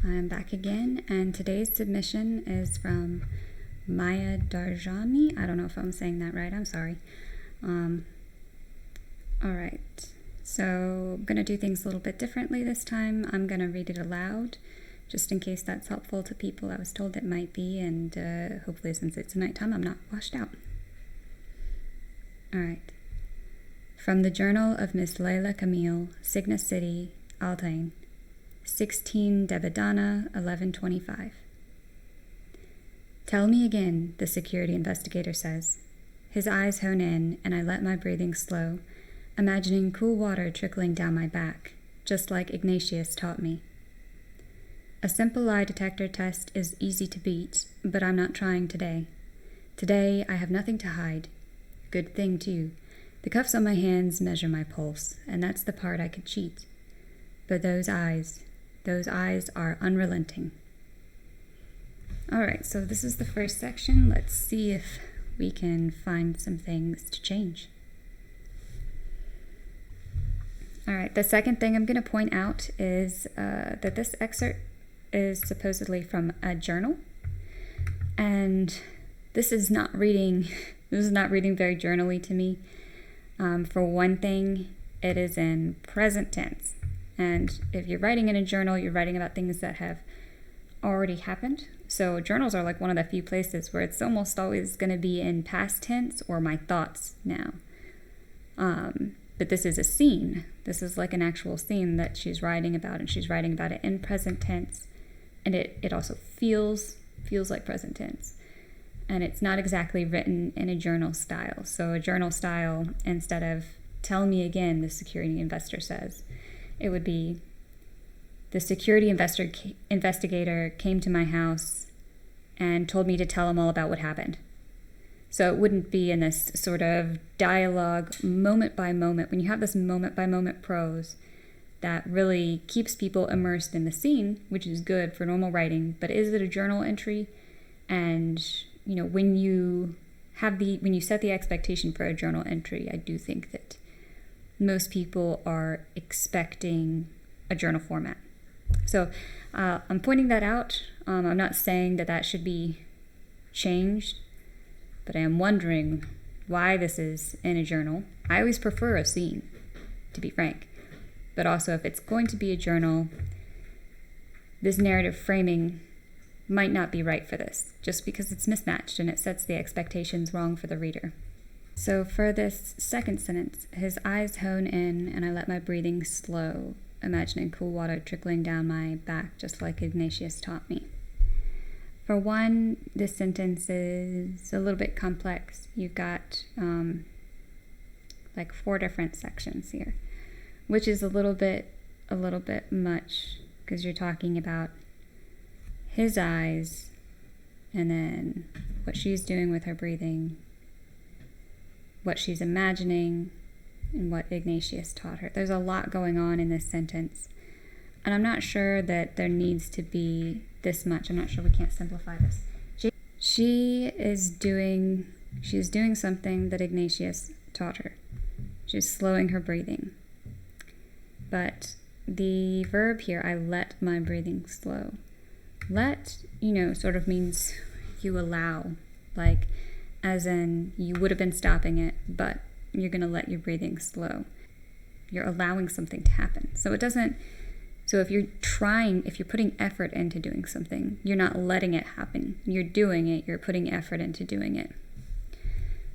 I'm back again, and today's submission is from Maya Darjani. I don't know if I'm saying that right, I'm sorry. Alright, so I'm going to do things a little bit differently this time. I'm going to read it aloud, just in case that's helpful to people. I was told it might be, and hopefully since it's nighttime, I'm not washed out. Alright. From the Journal of Miss Layla Camille, Cygnus City, Altain, 16 Debadana, 1125. Tell me again, the security investigator says. His eyes hone in, and I let my breathing slow, imagining cool water trickling down my back, just like Ignatius taught me. A simple lie detector test is easy to beat, but I'm not trying today. Today, I have nothing to hide. Good thing, too. The cuffs on my hands measure my pulse, and that's the part I could cheat. But those eyes are unrelenting. Alright, so this is the first section. Let's see if we can find some things to change. Alright, the second thing I'm going to point out is that this excerpt is supposedly from a journal. And this is not reading very journally to me. For one thing, it is in present tense. And if you're writing in a journal, you're writing about things that have already happened. So journals are like one of the few places where it's almost always going to be in past tense or my thoughts now. But this is a scene. This is like an actual scene that she's writing about, and she's writing about it in present tense. And it also feels like present tense. And it's not exactly written in a journal style. So a journal style, instead of tell me again, the security investor says, it would be, the security investigator came to my house and told me to tell him all about what happened. So it wouldn't be in this sort of dialogue, moment by moment. When you have this moment by moment prose, that really keeps people immersed in the scene, which is good for normal writing. But is it a journal entry? And when you set the expectation for a journal entry, I do think that most people are expecting a journal format. So I'm pointing that out. I'm not saying that should be changed, but I am wondering why this is in a journal. I always prefer a scene, to be frank. But also, if it's going to be a journal, this narrative framing might not be right for this, just because it's mismatched and it sets the expectations wrong for the reader. So for this second sentence, his eyes hone in and I let my breathing slow, imagining cool water trickling down my back just like Ignatius taught me. For one, this sentence is a little bit complex. You've got like 4 different sections here, which is a little bit much, because you're talking about his eyes and then what she's doing with her breathing, what she's imagining, and what Ignatius taught her. There's a lot going on in this sentence, and I'm not sure that there needs to be this much. I'm not sure we can't simplify this. She's doing something that Ignatius taught her. She's slowing her breathing. But the verb here, I let my breathing slow. Let, sort of means you allow, like as in you would have been stopping it, but you're going to let your breathing slow. You're allowing something to happen. So if you're putting effort into doing something, you're not letting it happen. You're doing it, you're putting effort into doing it.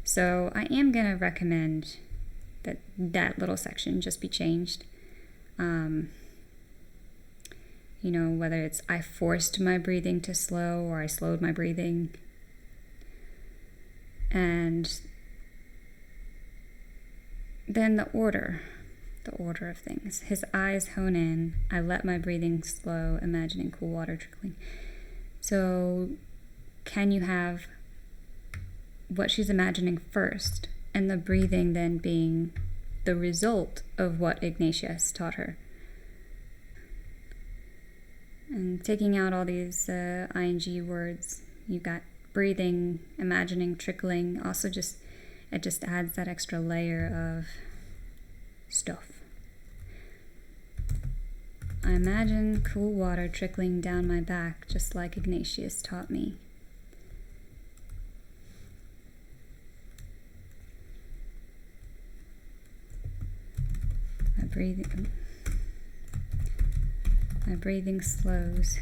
So I am going to recommend that little section just be changed. Whether it's I forced my breathing to slow or I slowed my breathing. And then the order of things. His eyes hone in, I let my breathing slow, imagining cool water trickling. So can you have what she's imagining first and the breathing then being the result of what Ignatius taught her? And taking out all these ing words, you've got breathing, imagining, trickling. Also, it just adds that extra layer of stuff. I imagine cool water trickling down my back, just like Ignatius taught me. My breathing slows.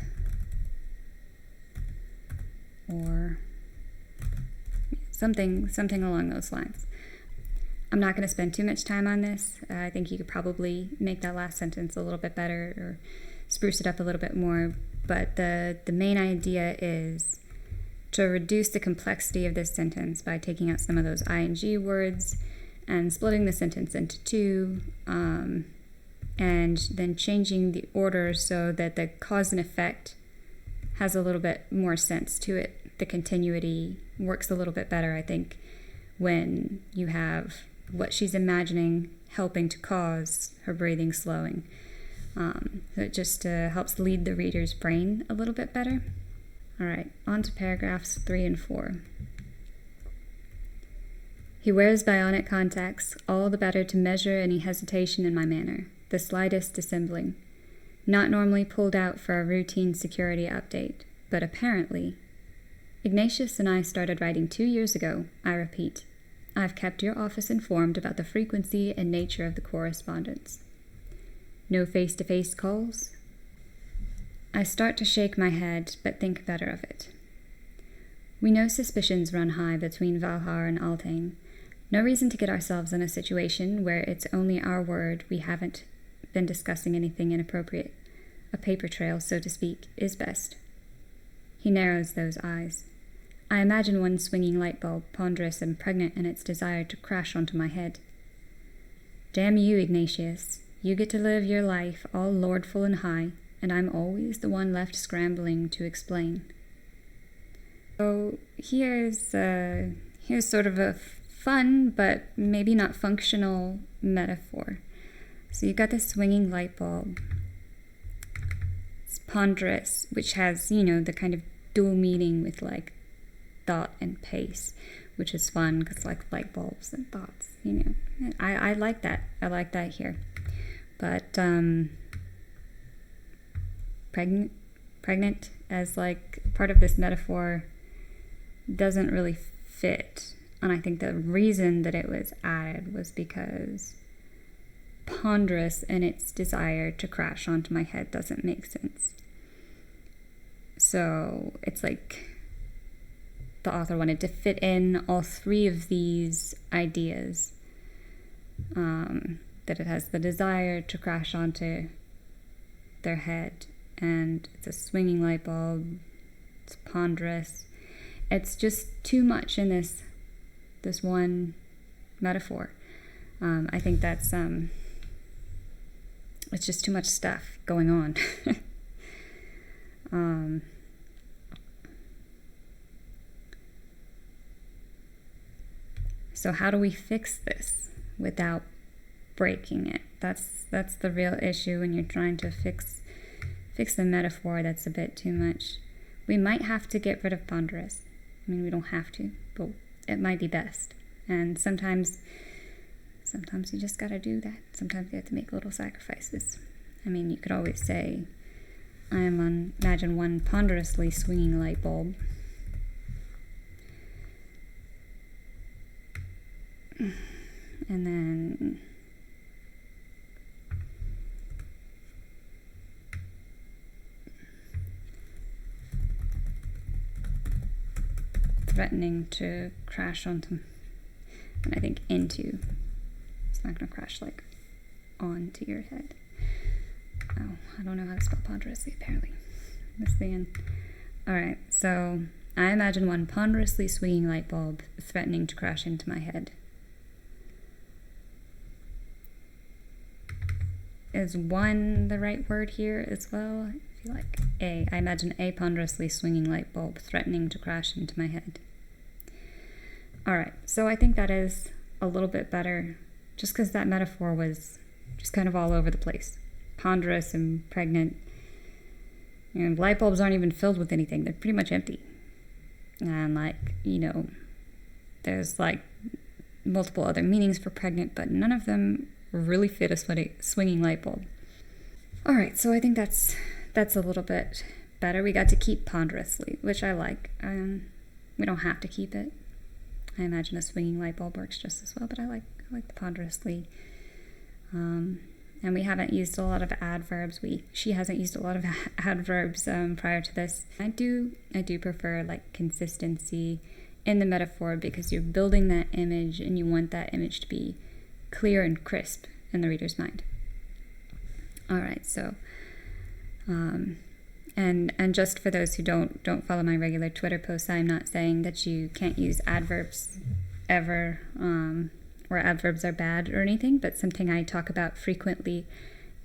Or something along those lines. I'm not going to spend too much time on this. I think you could probably make that last sentence a little bit better or spruce it up a little bit more. But the main idea is to reduce the complexity of this sentence by taking out some of those ing words and splitting the sentence into two, and then changing the order so that the cause and effect has a little bit more sense to it. The continuity works a little bit better, I think, when you have what she's imagining helping to cause her breathing slowing. So it just helps lead the reader's brain a little bit better. All right, on to paragraphs 3 and 4. He wears bionic contacts, all the better to measure any hesitation in my manner, the slightest dissembling. Not normally pulled out for a routine security update, but apparently. Ignatius and I started writing 2 years ago, I repeat. I've kept your office informed about the frequency and nature of the correspondence. No face-to-face calls? I start to shake my head, but think better of it. We know suspicions run high between Valhar and Altain. No reason to get ourselves in a situation where it's only our word we haven't been discussing anything inappropriate. A paper trail, so to speak, is best. He narrows those eyes. I imagine one swinging light bulb, ponderous and pregnant in its desire to crash onto my head. Damn you, Ignatius. You get to live your life all lordful and high, and I'm always the one left scrambling to explain. So here's sort of a fun, but maybe not functional metaphor. So you've got this swinging light bulb. It's ponderous, which has, the kind of dual meaning with like thought and pace, which is fun because like light bulbs and thoughts, I like that. I like that here. But pregnant as like part of this metaphor doesn't really fit. And I think the reason that it was added was because ponderous in its desire to crash onto my head doesn't make sense. So it's like the author wanted to fit in all three of these ideas. That it has the desire to crash onto their head, and it's a swinging light bulb, it's ponderous. It's just too much in this one metaphor. I think that's it's just too much stuff going on. So how do we fix this without breaking it? That's the real issue when you're trying to fix the metaphor that's a bit too much. We might have to get rid of ponderous. I mean, we don't have to, but it might be best. And sometimes you just gotta do that. Sometimes you have to make little sacrifices. I mean, you could always say, imagine one ponderously swinging light bulb. And then threatening to crash onto, and I think into. It's not going to crash like onto your head. Oh, I don't know how to spell ponderously, apparently. That's the end. Alright, so I imagine one ponderously swinging light bulb threatening to crash into my head. Is one the right word here as well? I feel like A. I imagine a ponderously swinging light bulb threatening to crash into my head. Alright, so I think that is a little bit better, just because that metaphor was just kind of all over the place. Ponderous and pregnant. And light bulbs aren't even filled with anything. They're pretty much empty. And there's like multiple other meanings for pregnant, but none of them really fit a swinging light bulb. All right, so I think that's a little bit better. We got to keep ponderously, which I like. We don't have to keep it. I imagine a swinging light bulb works just as well, but I like the ponderously. And we haven't used a lot of adverbs. She hasn't used a lot of adverbs prior to this. I do prefer like consistency in the metaphor, because you're building that image and you want that image to be clear and crisp in the reader's mind. All right, so and just for those who don't follow my regular Twitter posts, I'm not saying that you can't use adverbs ever, or adverbs are bad or anything, but something I talk about frequently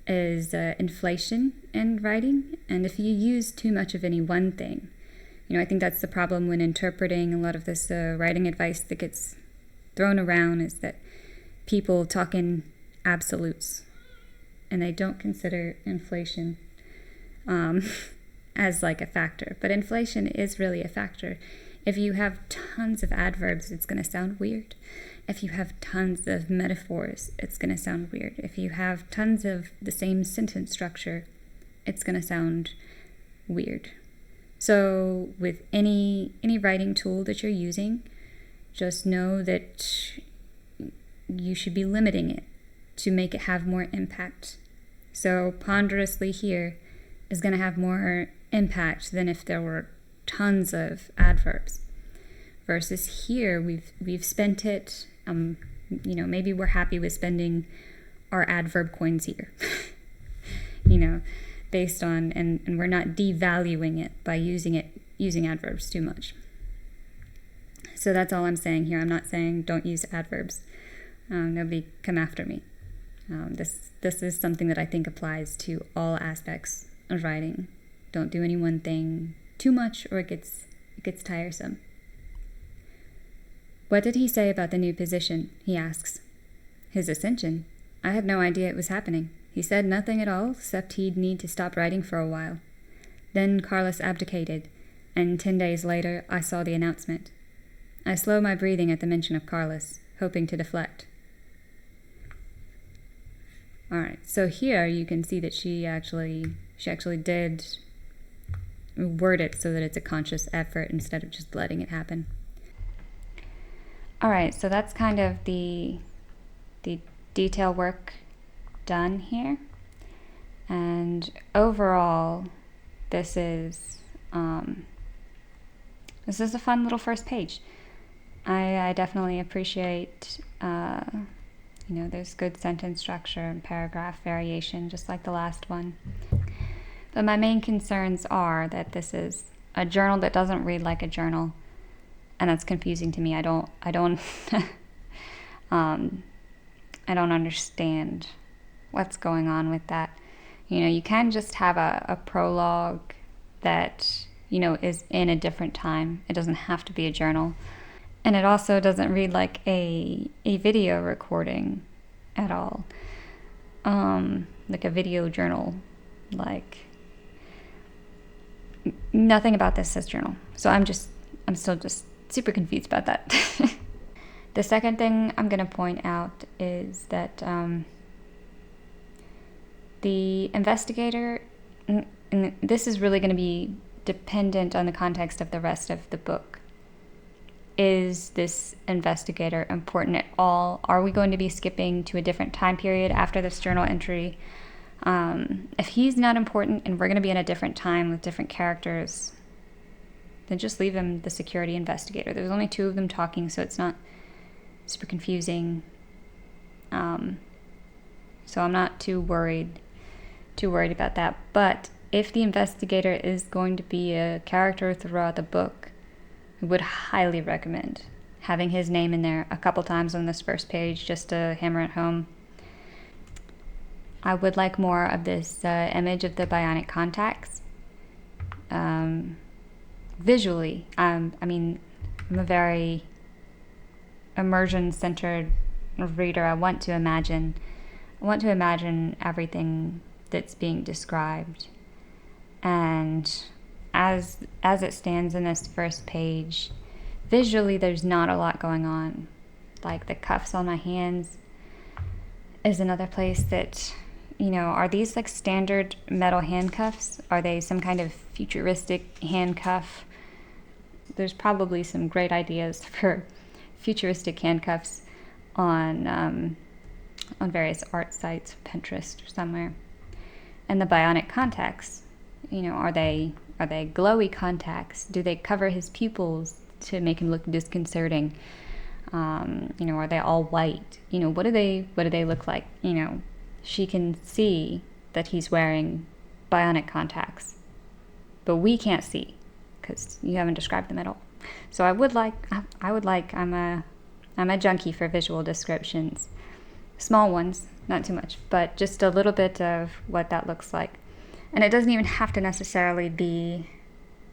is inflation in writing. And if you use too much of any one thing, I think that's the problem when interpreting a lot of this writing advice that gets thrown around, is that people talk in absolutes and they don't consider inflation as like a factor. But inflation is really a factor. If you have tons of adverbs, it's going to sound weird. If you have tons of metaphors, it's going to sound weird. If you have tons of the same sentence structure, it's going to sound weird. So with any writing tool that you're using, just know that you should be limiting it to make it have more impact. So ponderously here is going to have more impact than if there were tons of adverbs. Versus here, we've spent it, maybe we're happy with spending our adverb coins here, based on, and we're not devaluing it by using adverbs too much. So that's all I'm saying here. I'm not saying don't use adverbs. Nobody come after me. This is something that I think applies to all aspects of writing. Don't do any one thing too much, or it gets tiresome. What did he say about the new position? He asks. His ascension. I had no idea it was happening. He said nothing at all, except he'd need to stop writing for a while. Then Carlos abdicated, and 10 days later I saw the announcement. I slow my breathing at the mention of Carlos, hoping to deflect. All right, so here you can see that she actually did word it so that it's a conscious effort instead of just letting it happen. All right, so that's kind of the detail work done here. And overall, this is a fun little first page. I definitely appreciate, there's good sentence structure and paragraph variation, just like the last one. But my main concerns are that this is a journal that doesn't read like a journal, and that's confusing to me. I don't understand what's going on with that. You can just have a prologue that, is in a different time. It doesn't have to be a journal. And it also doesn't read like a video recording at all. Like a video journal. Like, nothing about this says journal. So I'm still just super confused about that. The second thing I'm going to point out is that the investigator, and this is really going to be dependent on the context of the rest of the book. Is this investigator important at all? Are we going to be skipping to a different time period after this journal entry? If he's not important and we're going to be in a different time with different characters, then just leave him the security investigator. There's only two of them talking, so it's not super confusing. So I'm not too worried about that. But if the investigator is going to be a character throughout the book, I would highly recommend having his name in there a couple times on this first page just to hammer it home. I would like more of this image of the bionic contacts. Visually, I'm a very immersion-centered reader. I want to imagine everything that's being described. And as it stands in this first page, visually there's not a lot going on. Like the cuffs on my hands is another place that are these like standard metal handcuffs? Are they some kind of futuristic handcuff? There's probably some great ideas for futuristic handcuffs on various art sites, Pinterest or somewhere. And the bionic contacts, are they glowy contacts? Do they cover his pupils to make him look disconcerting? Are they all white? What do they look like? She can see that he's wearing bionic contacts, but we can't see because you haven't described them at all. So I'm a junkie for visual descriptions. Small ones, not too much, but just a little bit of what that looks like. And it doesn't even have to necessarily be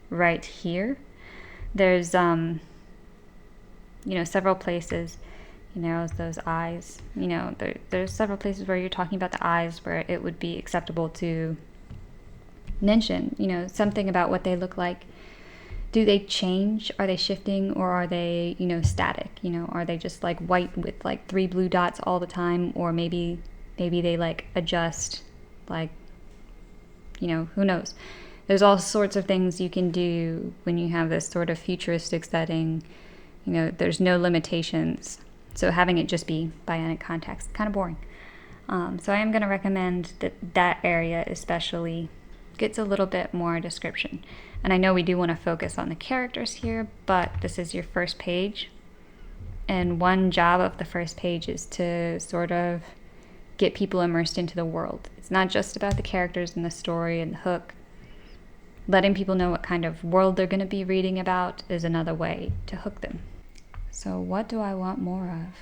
right here. There's several places, those eyes, there's several places where you're talking about the eyes where it would be acceptable to mention, something about what they look like. Do they change? Are they shifting, or are they, static? Are they just like white with like 3 blue dots all the time? Or maybe they like adjust, like, who knows? There's all sorts of things you can do when you have this sort of futuristic setting. There's no limitations. So having it just be bionic contacts, kind of boring. So I am going to recommend that area especially gets a little bit more description. And I know we do want to focus on the characters here, but this is your first page. And one job of the first page is to sort of get people immersed into the world. It's not just about the characters and the story and the hook. Letting people know what kind of world they're going to be reading about is another way to hook them. So what do I want more of?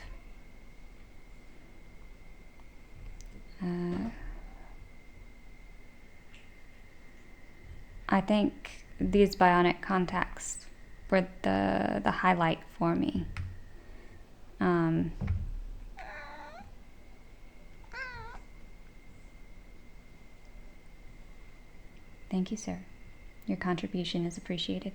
I think these bionic contacts were the highlight for me. Thank you, sir. Your contribution is appreciated.